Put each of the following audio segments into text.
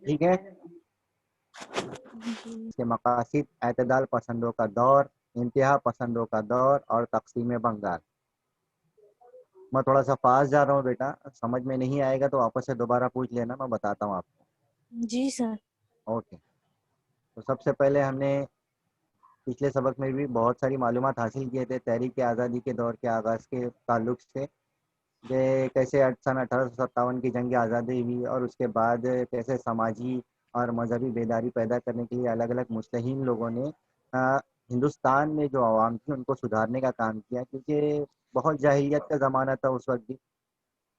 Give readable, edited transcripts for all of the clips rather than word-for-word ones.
ٹھیک ہے. کے مقاصد اعتدال پسندوں کا دور، انتہا پسندوں کا دور اور تقسیم بنگال. میں تھوڑا سا فاسٹ جا رہا ہوں بیٹا، سمجھ میں نہیں آئے گا تو واپس سے دوبارہ پوچھ لینا، میں بتاتا ہوں آپ کو. جی سر. اوکے. تو سب سے پہلے ہم نے پچھلے سبق میں بھی بہت ساری معلومات حاصل کیے تھے تحریک آزادی کے دور کے آغاز کے تعلق سے، کہ کیسے سن 1857 کی جنگ آزادی ہوئی اور اس کے بعد کیسے سماجی اور مذہبی بیداری پیدا کرنے کے لیے الگ الگ مسلحین لوگوں نے ہندوستان میں جو عوام تھی ان کو سدھارنے کا کام کیا، کیونکہ بہت جاہلیت کا زمانہ تھا اس وقت بھی.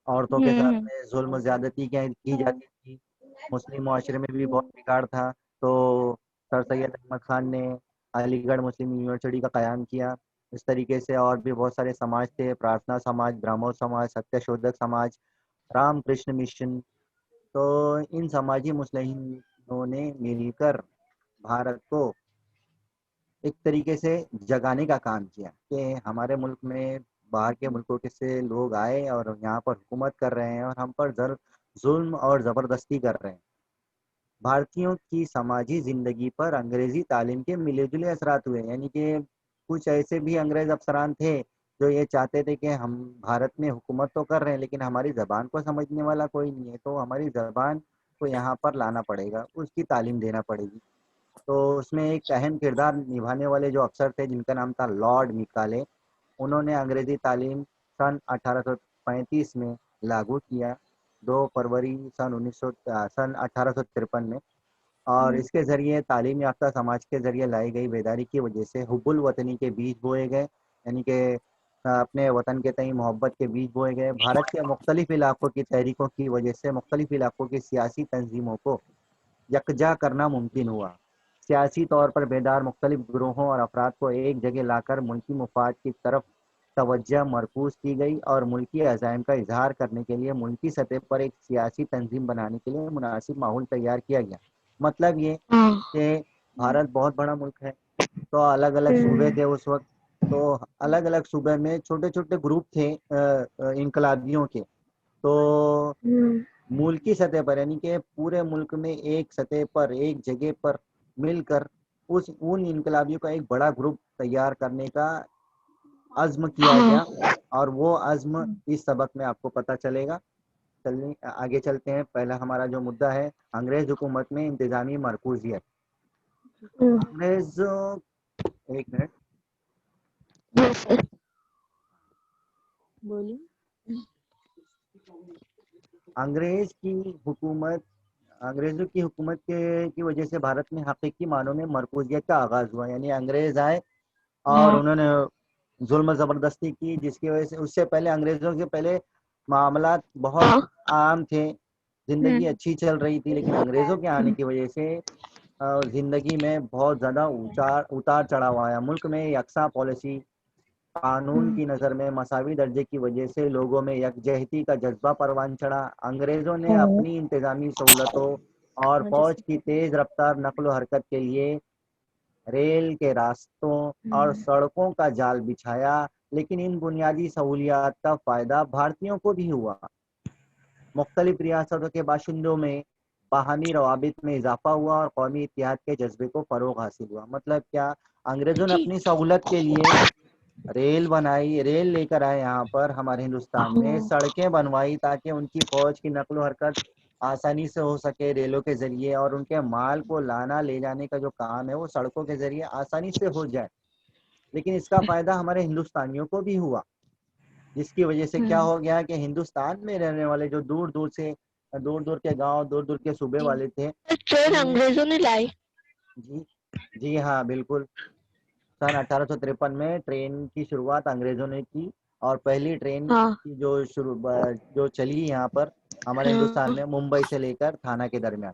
عورتوں کے ساتھ میں ظلم و زیادتی کی جاتی تھی، مسلم معاشرے میں بھی بہت بگاڑ تھا. تو سر سید احمد خان نے علی گڑھ مسلم یونیورسٹی کا قیام کیا. اس طریقے سے اور بھی بہت سارے سماج تھے، پرارتھنا سماج، برہمو سماج، ستیہ شودھک سماج، رام کرشن مشن. تو ان سماجی مسلمانوں نے مل کر بھارت کو ایک طریقے سے جگانے کا کام کیا، کہ ہمارے ملک میں باہر کے ملکوں کے سے لوگ آئے اور یہاں پر حکومت کر رہے ہیں اور ہم پر ظلم اور زبردستی کر رہے ہیں. بھارتیوں کی سماجی زندگی پر انگریزی تعلیم کے ملے جلے اثرات ہوئے، یعنی کہ کچھ ایسے بھی انگریز افسران تھے جو یہ چاہتے تھے کہ ہم بھارت میں حکومت تو کر رہے ہیں لیکن ہماری زبان کو سمجھنے والا کوئی نہیں ہے، تو ہماری زبان کو یہاں پر لانا پڑے گا، اس کی تعلیم دینا پڑے گی. تو اس میں ایک اہم کردار نبھانے والے جو افسر تھے جن کا نام تھا لارڈ میکالے، انہوں نے انگریزی تعلیم سن 1835 میں لاگو کیا، 2 فروری سن 1853 میں. اور اس کے ذریعے تعلیم یافتہ سماج کے ذریعے لائی گئی بیداری کی وجہ سے حب الوطنی کے بیج بوئے گئے، یعنی کہ اپنے وطن کے تئیں محبت کے بیج بوئے گئے. بھارت کے مختلف علاقوں کی تحریکوں کی وجہ سے مختلف علاقوں کی سیاسی تنظیموں کو یکجا کرنا ممکن ہوا. سیاسی طور پر بیدار مختلف گروہوں اور افراد کو ایک جگہ لا کر ملکی مفاد کی طرف توجہ مرکوز کی گئی اور ملکی عزائم کا اظہار کرنے کے لیے ملکی سطح پر ایک سیاسی تنظیم بنانے کے لیے مناسب ماحول تیار کیا گیا. مطلب یہ کہ بھارت بہت بڑا ملک ہے، تو الگ الگ صوبے تھے اس وقت، تو الگ الگ صوبے میں چھوٹے چھوٹے گروپ تھے انقلابیوں کے. تو ملکی سطح پر یعنی کہ پورے ملک میں ایک سطح پر ایک جگہ پر مل کر ان انقلابیوں کا ایک بڑا گروپ تیار کرنے کا عزم کیا گیا، اور وہ عزم اس سبق میں آپ کو پتہ چلے گا. چلیں آگے چلتے ہیں. پہلا ہمارا جو مدعا ہے انگریز حکومت میں انتظامی مرکوزیت. انگریز ایک منٹ بولیے. انگریزوں کی حکومت کی وجہ سے بھارت میں حقیقی معنوں میں مرکوزیت کا آغاز ہوا، یعنی انگریز آئے اور انہوں نے ظلم و زبردستی کی، جس کی وجہ سے اس سے پہلے انگریزوں کے پہلے معاملات بہت عام تھے، زندگی اچھی چل رہی تھی. لیکن انگریزوں کے آنے کی وجہ سے زندگی میں بہت زیادہ اتار چڑھاؤ آیا. ملک میں یکساں پالیسی، قانون کی نظر میں مساوی درجے کی وجہ سے لوگوں میں یکجہتی کا جذبہ پروان چڑھا. انگریزوں نے اپنی انتظامی سہولتوں اور فوج کی تیز رفتار نقل و حرکت کے لیے ریل کے راستوں اور سڑکوں کا جال بچھایا، لیکن ان بنیادی سہولیات کا فائدہ بھارتیوں کو بھی ہوا. مختلف ریاستوں کے باشندوں میں باہمی روابط میں اضافہ ہوا اور قومی اتحاد کے جذبے کو فروغ حاصل ہوا. مطلب کیا؟ انگریزوں نے اپنی سہولت کے لیے ریل بنائی، ریل لے کر آئے یہاں پر ہمارے ہندوستان میں، سڑکیں بنوائی تاکہ ان کی فوج کی نقل و حرکت آسانی سے ہو سکے ریلوں کے ذریعے، اور ان کے مال کو لانا لے جانے کا جو کام ہے وہ سڑکوں کے ذریعے آسانی سے ہو جائے. لیکن اس کا فائدہ ہمارے ہندوستانیوں کو بھی ہوا، جس کی وجہ سے کیا ہو گیا کہ ہندوستان میں رہنے والے جو دور دور کے گاؤں، دور دور کے صوبے والے تھے، انگریزوں نے لائی. جی ہاں بالکل. سن 1853 میں ٹرین کی شروعات انگریزوں نے کی، اور پہلی ٹرین کی جو چلی یہاں پر ہمارے ہندوستان میں ممبئی سے لے کر تھانہ کے درمیان.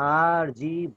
R.G.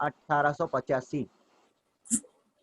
1885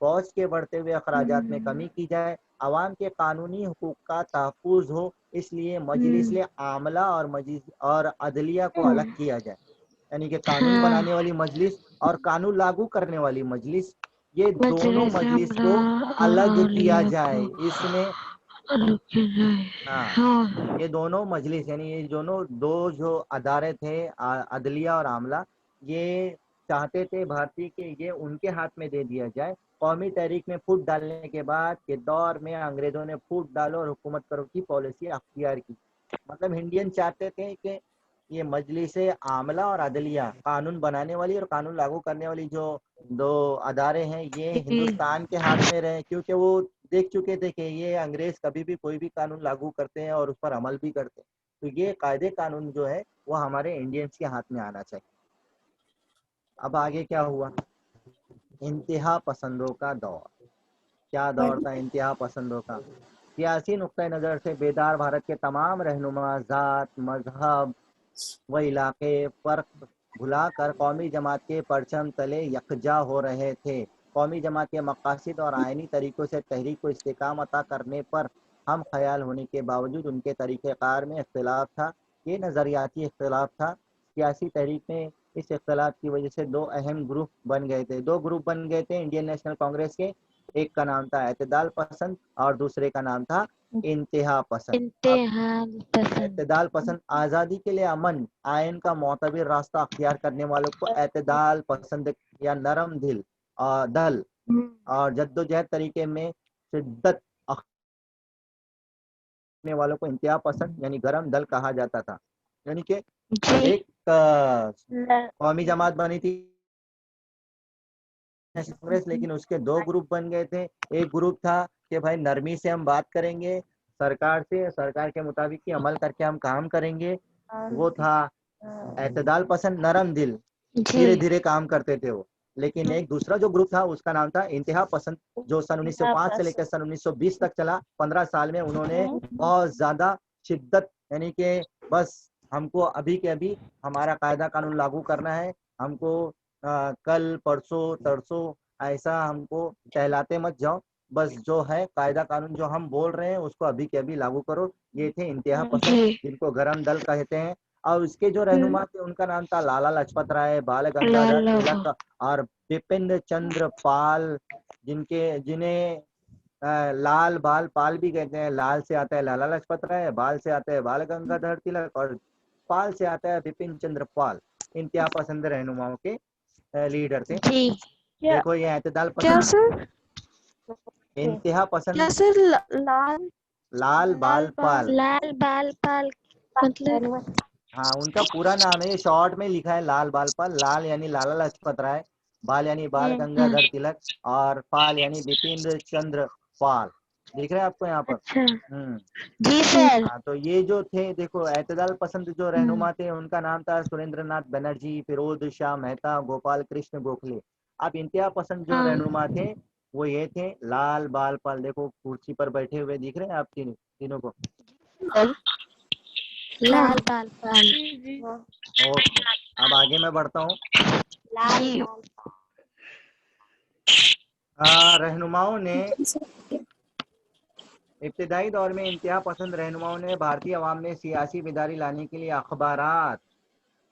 فوج کے بڑھتے ہوئے اخراجات میں کمی کی جائے، عوام کے قانونی حقوق کا تحفظ ہو، اس لیے مجلس عاملہ اور عدلیہ کو الگ کیا جائے، یعنی کہ قانون ہاں بنانے والی مجلس اور قانون لاگو کرنے والی مجلس، یہ دونوں مجلس مجلس عاملہ کو اور الگ کیا اولیاء جائے۔ کو اس میں الگ کیا جائے۔ ہاں ہاں یہ دونوں مجلس یعنی یہ دونوں دو جو ادارے تھے عدلیہ اور عاملہ، یہ چاہتے تھے بھارتی کہ یہ ان کے ہاتھ میں دے دیا جائے۔ قومی تحریک میں پھوٹ ڈالنے کے بعد کے دور میں انگریزوں نے پھوٹ ڈالو اور حکومت کرو کی پالیسی اختیار کی، مطلب انڈین چاہتے تھے کہ یہ مجلس عاملہ اور عدلیہ، قانون بنانے والی اور قانون لاگو کرنے والی جو دو ادارے ہیں، یہ ہندوستان کے ہاتھ میں رہے، کیونکہ وہ دیکھ چکے تھے کہ یہ انگریز کبھی بھی کوئی بھی قانون لاگو کرتے ہیں اور اس پر عمل بھی کرتے ہیں، تو یہ قاعدے قانون جو ہے وہ ہمارے انڈینس کے ہاتھ میں آنا چاہیے۔ اب آگے کیا ہوا؟ انتہا پسندوں کا دور۔ کیا دور تھا انتہا پسندوں کا؟ سیاسی نقطۂ نظر سے بیدار بھارت کے تمام رہنما ذات، مذہب و علاقے فرق بھلا کر قومی جماعت کے پرچم تلے یکجا ہو رہے تھے۔ قومی جماعت کے مقاصد اور آئینی طریقوں سے تحریک کو استحکام عطا کرنے پر ہم خیال ہونے کے باوجود ان کے طریقہ کار میں اختلاف تھا۔ یہ نظریاتی اختلاف تھا۔ سیاسی تحریک میں اس اختلاف کی وجہ سے دو اہم گروپ بن گئے تھے، انڈین نیشنل کانگریس کے، ایک کا نام تھا اعتدال پسند اور دوسرے کا نام تھا انتہا پسند۔ اب انتہا پسند۔ اعتدال پسند آزادی کے لیے امن آئین کا معتبر راستہ اختیار کرنے والوں کو اعتدال پسند یا نرم دل اور جدوجہد طریقے میں شدت رکھنے والوں کو انتہا پسند یعنی گرم دل کہا جاتا تھا۔ یعنی کہ جی ایک قومی جماعت بنی تھی کانگریس، لیکن اس کے دو گروپ بن گئے تھے۔ ایک گروپ تھا کہ بھائی نرمی سے ہم بات کریں گے سرکار سے، سرکار کے مطابق ہی عمل کر کے ہم کام کریں گے، وہ تھا اعتدال پسند نرم دل، جی دھیرے دھیرے کام کرتے تھے وہ۔ لیکن ایک دوسرا جو گروپ تھا اس کا نام تھا انتہا پسند، جو سن 1905 سے لے کر سن 1920 تک چلا۔ 15 سال میں انہوں نے بہت زیادہ شدت، یعنی کہ بس ہم کو ابھی کے ابھی ہمارا قاعدہ قانون لاگو کرنا ہے، ہم کو کل پرسوں ترسوں ایسا ہم کو ٹہلاتے مت جاؤ، بس جو ہے قاعدہ قانون جو ہم بول رہے ہیں اس کو ابھی کے ابھی لاگو کرو۔ یہ تھے انتہا پسند، جی جن کو گرم دل کہتے ہیں۔ اور اس کے جو رہنما تھے ان کا نام تھا لالا لاجپت رائے، بال گنگادھر لالا تلک اور بپن چندر پال، جنہیں لال بال پال بھی کہتے ہیں۔ لال سے آتا ہے لالا لاجپت رائے، بال سے آتا ہے بال گنگادھر تلک اور پال سے آتا ہے بپن چندر پال۔ انتہا پسند رہنماؤں کے لیڈر تھے۔ جی دیکھو یہ اعتدال کیا پسند، سر؟ انتہا پسند کیا سر؟ لال لال بال پال، لال بال پال مطلب ہاں ان کا پورا نام ہے، یہ شارٹ میں لکھا ہے لال بال پال۔ لال یعنی لالا لاجپت رائے، بال یعنی بال گنگادھر تلک اور پال یعنی بپن چندر پال۔ دیکھ رہے ہیں آپ کو یہاں پر؟ اچھا ہوں جی سر ہاں تو یہ جو تھے، دیکھو اعتدال پسند جو رہنما تھے ان کا نام تھا سریندر ناتھ بنرجی، فیروز شاہ مہتا، گوپال کرشن گوکھلے۔ اب انتہا پسند جو ہاں رہنما تھے وہ یہ تھے لال بال پال۔ دیکھو کرسی پر بیٹھے ہوئے دکھ رہے ہیں آپ تینوں کو؟ لال بال پال اوکے اب آگے میں بڑھتا ہوں۔ جی رہنماؤں نے ابتدائی دور میں انتہا پسند رہنماؤں نے بھارتی عوام میں سیاسی بیداری لانے کے لیے اخبارات،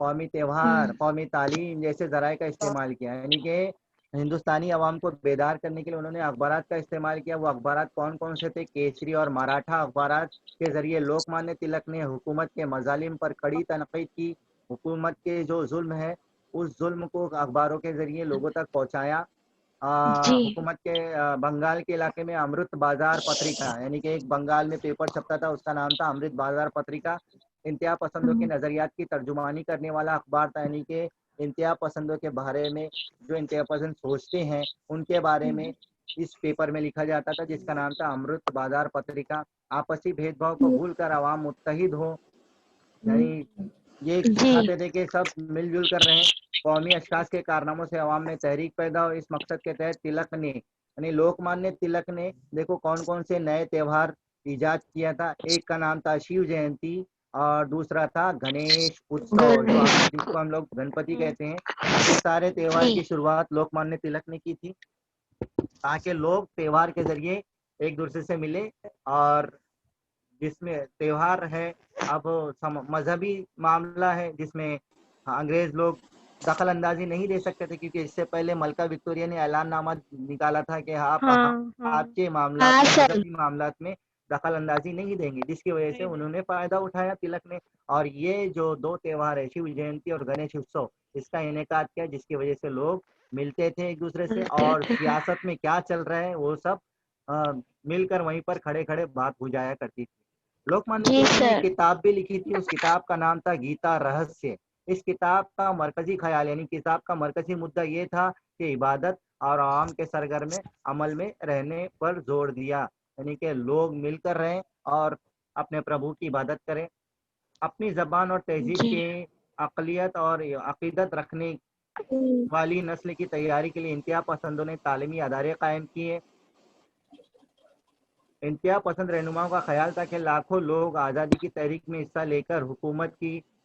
قومی تہوار، قومی تعلیم جیسے ذرائع کا استعمال کیا، یعنی کہ ہندوستانی عوام کو بیدار کرنے کے لیے انہوں نے اخبارات کا استعمال کیا۔ وہ اخبارات کون کون سے تھے؟ کیسری اور مراٹھا اخبارات کے ذریعے لوک مانیہ تلک نے حکومت کے مظالم پر کڑی تنقید کی۔ حکومت کے جو ظلم ہے اس ظلم کو اخباروں کے ذریعے لوگوں تک پہنچایا۔ جی حکومت کے بنگال کے علاقے میں امرت بازار پتریکا، یعنی کہ ایک بنگال میں پیپر چھپتا تھا، اس کا نام تھا امرت بازار پتریکا، انتہا پسندوں کے نظریات کی ترجمانی کرنے والا اخبار تھا۔ یعنی کہ انتہا پسندوں کے بارے میں جو انتہا پسند سوچتے ہیں ان کے بارے میں اس پیپر میں لکھا جاتا تھا، جس کا نام تھا امرت بازار پتریکا۔ آپسی بھید بھاؤ کو بھول کر عوام متحد ہو، یعنی یہ جی چاہتے تھے کہ سب مل جل کر رہیں، قومی اشخاص کے کارناموں سے عوام میں تحریک پیدا ہو۔ اس مقصد کے تحت تلک نے یعنی لوک مانیہ تلک نے دیکھو کون کون سے نئے تہوار ایجاد کیا تھا۔ ایک کا نام تھا شیو جینتی اور دوسرا تھا گنیش اتسو، جس کو ہم لوگ گنپتی کہتے ہیں۔ یہ سارے تہوار جی کی شروعات لوک مانیہ تلک نے کی تھی۔ تاکہ لوگ تہوار کے ذریعے ایک دوسرے سے ملے، اور جس میں تہوار ہے اب مذہبی معاملہ ہے جس میں انگریز لوگ دخل اندازی نہیں دے سکتے تھے، کیونکہ اس سے پہلے ملکہ وکٹوریہ نے اعلان نامہ نکالا تھا کہ آپ ہاں ہاں آپ کے معاملات ہاں میں، سر مذہبی معاملات میں دخل اندازی نہیں دیں گے، جس کی وجہ سے انہوں نے فائدہ اٹھایا تلک نے، اور یہ جو دو تہوار ہے شیو جینتی اور گنیش اتسو، اس کا انعقاد کیا، جس کی وجہ سے لوگ ملتے تھے ایک دوسرے سے، ملتے اور تھے. سیاست میں کیا چل رہا ہے وہ سب مل کر وہیں پر کھڑے کھڑے بات ہو جایا کرتی تھی۔ لوکمانیہ جی تلک نے ایک سر. کتاب بھی لکھی تھی، اس کتاب کا نام تھا گیتا رہسیہ۔ اس کتاب کا مرکزی خیال، یعنی کتاب کا مرکزی مدعا یہ تھا کہ عبادت اور عوام کے سرگرم عمل میں رہنے پر زور دیا، یعنی کہ لوگ مل کر رہیں اور اپنے پربھو کی عبادت کریں، اپنی زبان اور تہذیب جی. کے اقلیت اور عقیدت رکھنے والی نسل کی تیاری کے لیے انتہا پسندوں نے تعلیمی ادارے قائم کیے۔ انتہا پسند رہنماؤں کا خیال تھا کہ لاکھوں لوگ آزادی کی تحریک میں حصہ لے کر حکومت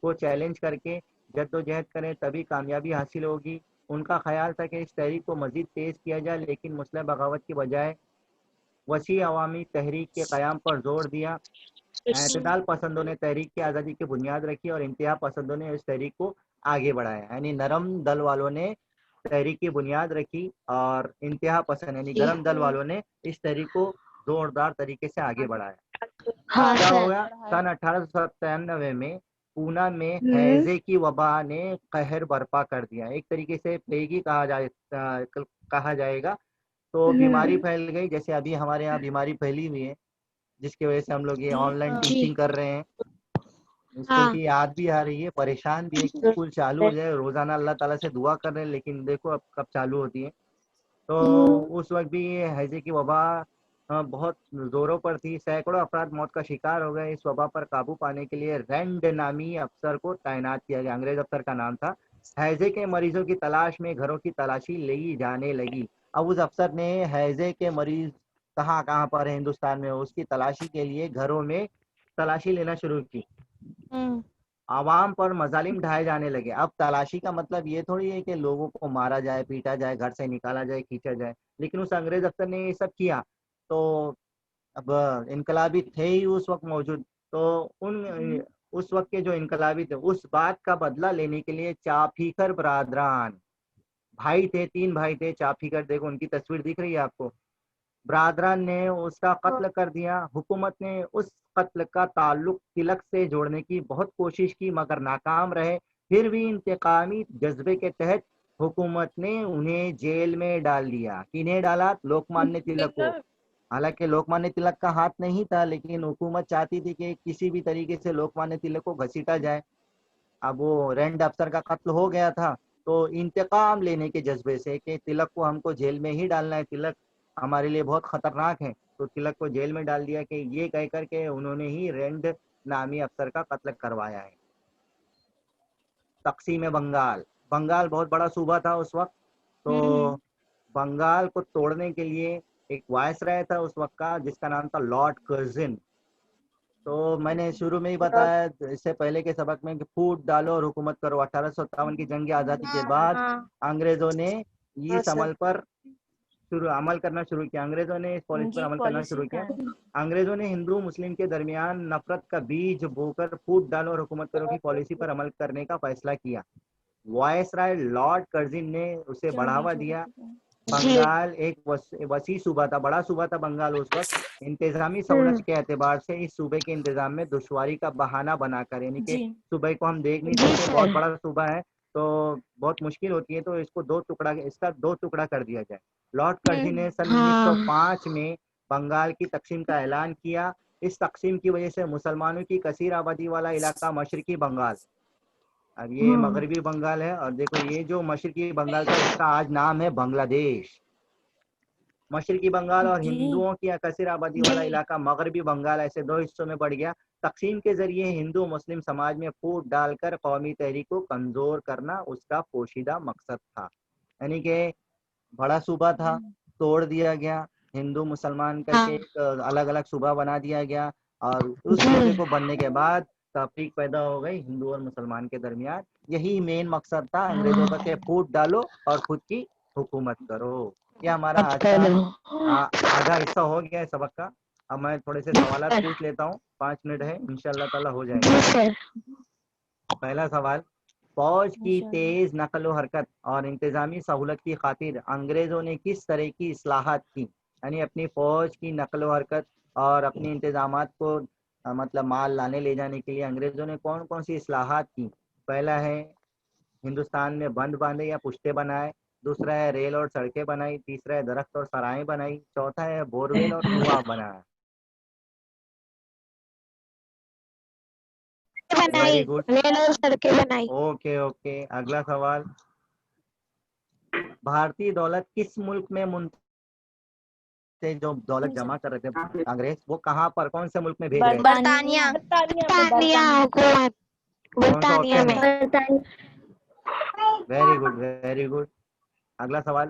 کو چیلنج کر کے جدوجہد کریں، تبھی کامیابی حاصل ہوگی۔ ان کا خیال تھا کہ اس تحریک کو مزید تیز کیا جائے، لیکن مسلح بغاوت کی بجائے وسیع عوامی تحریک کے قیام پر زور دیا۔ اعتدال پسندوں نے تحریک کی آزادی کی بنیاد رکھی اور انتہا پسندوں نے اس تحریک کو آگے بڑھایا، یعنی نرم دل والوں نے تحریک کی بنیاد رکھی اور انتہا پسند یعنی جی. گرم دل والوں نے اس تحریک کو زوردار طریقے سے آگے بڑھایا۔ ہاں اب کیا سر. ہو گیا، سن 1897 میں پونا میں ہوں. ہیضے کی وبا نے قہر برپا کر دیا، ایک طریقے سے پلیگ ہی کہا جائے گا۔ تو بیماری ہوں. پھیل گئی، جیسے ابھی ہمارے یہاں بیماری پھیلی ہوئی ہے، جس کی وجہ سے ہم لوگ یہ آن لائن جی. ٹیچنگ کر رہے ہیں۔ اسکول ہاں. کی یاد بھی آ رہی ہے، پریشان بھی ہے کہ اسکول چالو ہو جائے، روزانہ اللہ تعالیٰ سے دعا کر رہے ہیں، لیکن دیکھو اب کب چالو ہوتی ہے۔ تو اس وقت بھی یہ ہیضے کی وبا بہت زوروں پر تھی، سینکڑوں افراد موت کا شکار ہو گئے۔ اس وبا پر قابو پانے کے لیے رینڈ نامی افسر کو تعینات کیا گیا، انگریز افسر کا نام تھا۔ ہیضے کے مریضوں کی تلاش میں گھروں کی تلاشی لی جانے لگی۔ اب اس افسر نے ہیضے کے مریض کہاں کہاں پر ہے ہندوستان میں، اس کی تلاشی کے لیے گھروں میں تلاشی لینا شروع کی۔ عوام پر مظالم ڈھائے جانے لگے۔ اب تلاشی کا مطلب یہ تھوڑی ہے کہ لوگوں کو مارا جائے، پیٹا جائے، گھر سے نکالا جائے، کھینچا جائے، لیکن اس انگریز افسر نے یہ سب کیا۔ تو اب انقلابی تھے ہی اس وقت موجود، تو اس وقت کے جو انقلابی تھے اس بات کا بدلہ لینے کے لیے چاپیکر برادران بھائی تھے، 3 بھائی تھے چاپیکر، دیکھو ان کی تصویر دکھ رہی ہے آپ کو، برادران نے اس کا قتل کر دیا۔ حکومت نے اس قتل کا تعلق تلک سے جوڑنے کی بہت کوشش کی مگر ناکام رہے، پھر بھی انتقامی جذبے کے تحت حکومت نے انہیں جیل میں ڈال دیا۔ کنہیں ڈالا؟ لوکمانیہ تلک کو۔ حالانکہ لوکمانیہ تلک کا ہاتھ نہیں تھا، لیکن حکومت چاہتی تھی کہ کسی بھی طریقے سے لوکمانیہ تلک کو گھسیٹا جائے۔ اب وہ رینڈ افسر کا قتل ہو گیا تھا، تو انتقام لینے کے جذبے سے کہ تلک کو ہم کو جیل میں ہی ڈالنا ہے، تلک ہمارے لیے بہت خطرناک ہے، تو تلک کو جیل میں ڈال دیا، کہ یہ کہہ کر کے انہوں نے ہی رینڈ نامی افسر کا قتل کروایا ہے۔ تقسیم بنگال، بنگال بہت بڑا صوبہ تھا اس وقت، تو بنگال کو توڑنے کے لیے ایک وائس رائے تھا اس وقت کا، جس کا نام تھا لارڈ کرزن۔ تو میں نے شروع میں ہی بتایا اس سے پہلے کے سبق میں کہ پھوٹ ڈالو اور حکومت کرو۔ 1857 کی جنگ آزادی کے بعد انگریزوں نے اس عمل پر عمل کرنا شروع کیا، انگریزوں نے اس پالیسی پر عمل کرنا شروع کیا۔ انگریزوں نے ہندو مسلم کے درمیان نفرت کا بیج بو کر پھوٹ ڈالو اور حکومت کرو کی پالیسی پر عمل کرنے کا فیصلہ کیا۔ وائس رائے لارڈ کرزن نے اسے بڑھاوا دیا۔ جی. بنگال ایک وسیع صوبہ تھا، بڑا صوبہ تھا بنگال اس وقت۔ انتظامی سہولت کے اعتبار سے اس صوبے کے انتظام میں دشواری کا بہانہ بنا کر، یعنی کہ صوبے کو ہم دیکھ نہیں جی سکتے، بہت سر. بڑا صوبہ ہے تو بہت مشکل ہوتی ہے، تو اس کو اس کا دو ٹکڑا کر دیا جائے۔ لارڈ کرزن نے سن ہاں. 1905 میں بنگال کی تقسیم کا اعلان کیا۔ اس تقسیم کی وجہ سے مسلمانوں کی کثیر آبادی والا علاقہ مشرقی بنگال، اب یہ مغربی بنگال ہے، اور دیکھو یہ جو مشرقی بنگال تھا اس کا آج نام ہے بنگلہ دیش۔ مشرقی بنگال اور ہندوؤں کی کثیر آبادی والا علاقہ مغربی بنگال ایسے 2 حصوں میں بڑھ گیا۔ تقسیم کے ذریعے ہندو مسلم سماج میں پھوٹ ڈال کر قومی تحریک کو کمزور کرنا اس کا پوشیدہ مقصد تھا، یعنی کہ بڑا صوبہ تھا، توڑ دیا گیا، ہندو مسلمان کر کے ایک الگ الگ صوبہ بنا دیا گیا، اور اس صوبے کو بننے کے بعد تفریق پیدا ہو گئی ہندو اور مسلمان کے درمیان۔ یہی مین مقصد تھا انگریزوں کا کہ پھوٹ ڈالو اور خود کی حکومت کرو۔ یہ ہمارا آج کا آدھا حصہ ہو گیا ہے سبق کا. اب میں تھوڑے سے سوالات پوچھ لیتا ہوں, 5 منٹ ہے, انشاءاللہ تعالی ہو جائیں گے. پہلا سوال, فوج کی تیز نقل و حرکت اور انتظامی سہولت کی خاطر انگریزوں نے کس طرح کی اصلاحات کی؟ یعنی اپنی فوج کی نقل و حرکت اور اپنی انتظامات کو مطلب مال لانے لے جانے کے لیے انگریزوں نے کون کون سی اصلاحات کی؟ پہلا ہے ہندوستان میں بند باندھے یا پشتے بنائے, دوسرا ہے ریل اور سڑکیں بنائی, تیسرا ہے درخت اور سرائیں بنائی, چوتھا ہے بورویل اور کنواں بنایا. ویری گڈ, ریل اور سڑکیں بنائی. Okay okay. اگلا سوال, بھارتی دولت کس ملک میں سے جو دولت جمع کر رہے تھے انگریز, وہ کہاں پر, کون سے ملک میں بھیج رہے تھے؟ برطانیہ. برطانیہ حکومت. کون سا برطانیہ آپشن میں. ہے؟ Very good very good. اگلا سوال,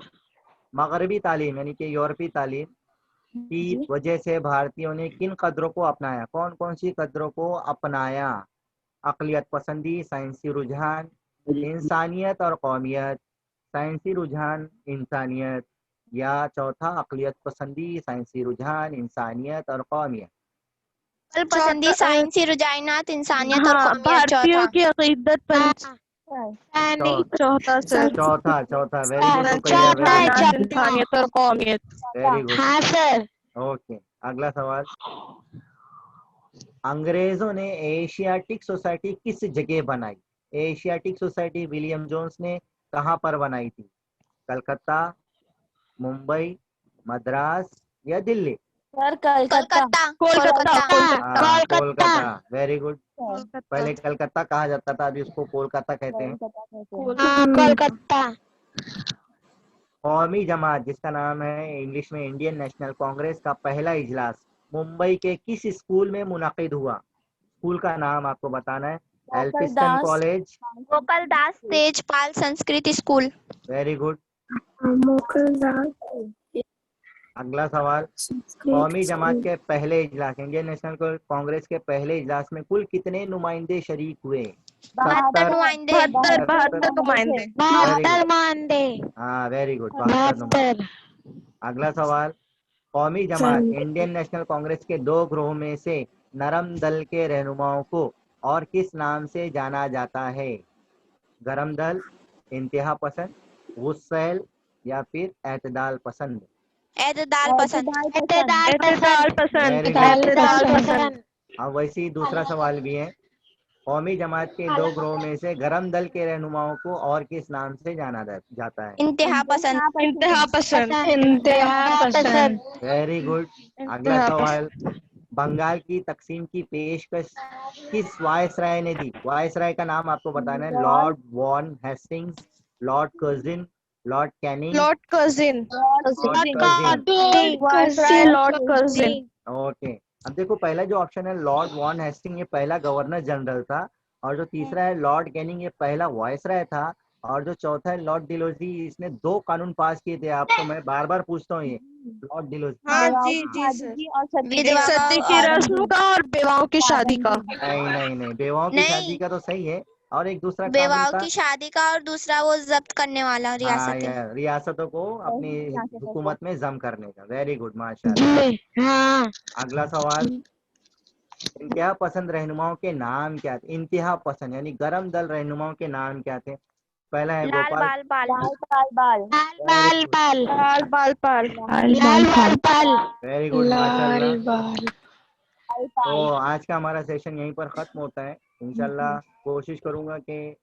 مغربی تعلیم یعنی کہ یورپی تعلیم کی وجہ سے بھارتیوں نے کن قدروں کو اپنایا؟ کون کون سی قدروں کو اپنایا؟ عقلیت پسندی, سائنسی رجحان, انسانیت اور قومیت, سائنسی رجحان, انسانیت, یا چوتھا عقلیت پسندی, سائنسی رجحان, انسانیت اور قومیت. پسندی, سائنسی رجحانات, انسانیت اور قومیت. بھارتیوں چوتھا. کی عقیدت چوتھا سر. چوتھا very good Ruqaiya, very good, انسانیت اور قومیت. Very good. ہاں سر. اوکے. اگلا سوال, انگریزوں نے ایشیاٹک سوسائٹی کس جگہ بنائی؟ ایشیاٹک سوسائٹی ولیم جونس نے کہاں پر بنائی تھی؟ کلکتہ, ممبئی, مدراس یا دلی؟ کولکتہ. کولکتہ. Very good. پہلے کلکتہ کہا جاتا تھا, ابھی اس کو کولکتہ کہتے ہیں. کولکتہ. قومی جماعت جس کا نام ہے انگلش میں انڈین نیشنل کانگریس کا پہلا اجلاس ممبئی کے کس اسکول میں منعقد ہوا؟ اسکول کا نام آپ کو بتانا ہے. ایلفسٹن college, Gokul Das Tej Pal Sanskrit school. Very good. اگلا سوال, قومی جماعت کے پہلے اجلاس, انڈین نیشنل کانگریس کے پہلے اجلاس میں کل کتنے نمائندے شریک ہوئے؟ 72 نمائندے. 72 نمائندے. 72 نمائندے. ہاں ویری گڈ, 72 نمائندے. اگلا سوال, قومی جماعت انڈین نیشنل کانگریس کے 2 گروہوں میں سے نرم دل کے رہنماؤں کو اور کس نام سے جانا جاتا ہے؟ گرم دل, انتہا پسند, غسیل یا پھر اعتدال پسند؟ اعتدال پسند. اعتدال پسند. Very good. اعتدال پسند. اب ویسے ہی دوسرا سوال بھی ہے, قومی جماعت کے 2 گروہوں میں سے گرم دل کے رہنماؤں کو اور کس نام سے جانا جاتا ہے؟ انتہا پسند. انتہا پسند. انتہا پسند. Very good. اگلا سوال, بنگال کی تقسیم کی پیشکش کس وائس رائے نے دی؟ وائس رائے کا نام آپ کو بتانا ہے. Lord Warren Hastings, Lord Curzon, Lord Canning, Lord Curzon. Lord Curzon. Okay. اب دیکھو, پہلا جو آپشن ہے لارڈ وارن ہیسٹنگ, یہ پہلا گورنر جنرل تھا, اور جو تیسرا ہے لارڈ کیننگ, یہ پہلا وائس رائے تھا, اور جو چوتھا ہے لارڈ ڈیلوزی, اس نے 2 قانون پاس کیے تھے. آپ کو میں بار بار پوچھتا ہوں, یہ لارڈ ڈیلوزی. ستی کی رسم کا اور بیواؤں کی شادی کا. نہیں, بیواؤں کی شادی کا تو صحیح ہے, اور ایک دوسرا قانون بیواؤں تھا, کی شادی کا, اور دوسرا وہ ضبط کرنے والا ریاستیں. ریاستوں کو اپنی حکومت میں ضم کرنے کا. ویری گڈ, ماشاء اللہ. ہاں. اگلا سوال, انتہا پسند رہنماؤں کے نام کیا تھے؟ انتہا پسند یعنی گرم دل رہنماؤں کے نام کیا تھے؟ پہلا ہے لال گوپال, بال پال. لال بال. لال بال پال. لال بال پال. ویری گڈ, ماشاء اللہ. تو آج کا ہمارا سیشن یہیں پر ختم ہوتا ہے. انشاءاللہ کوشش کروں گا کہ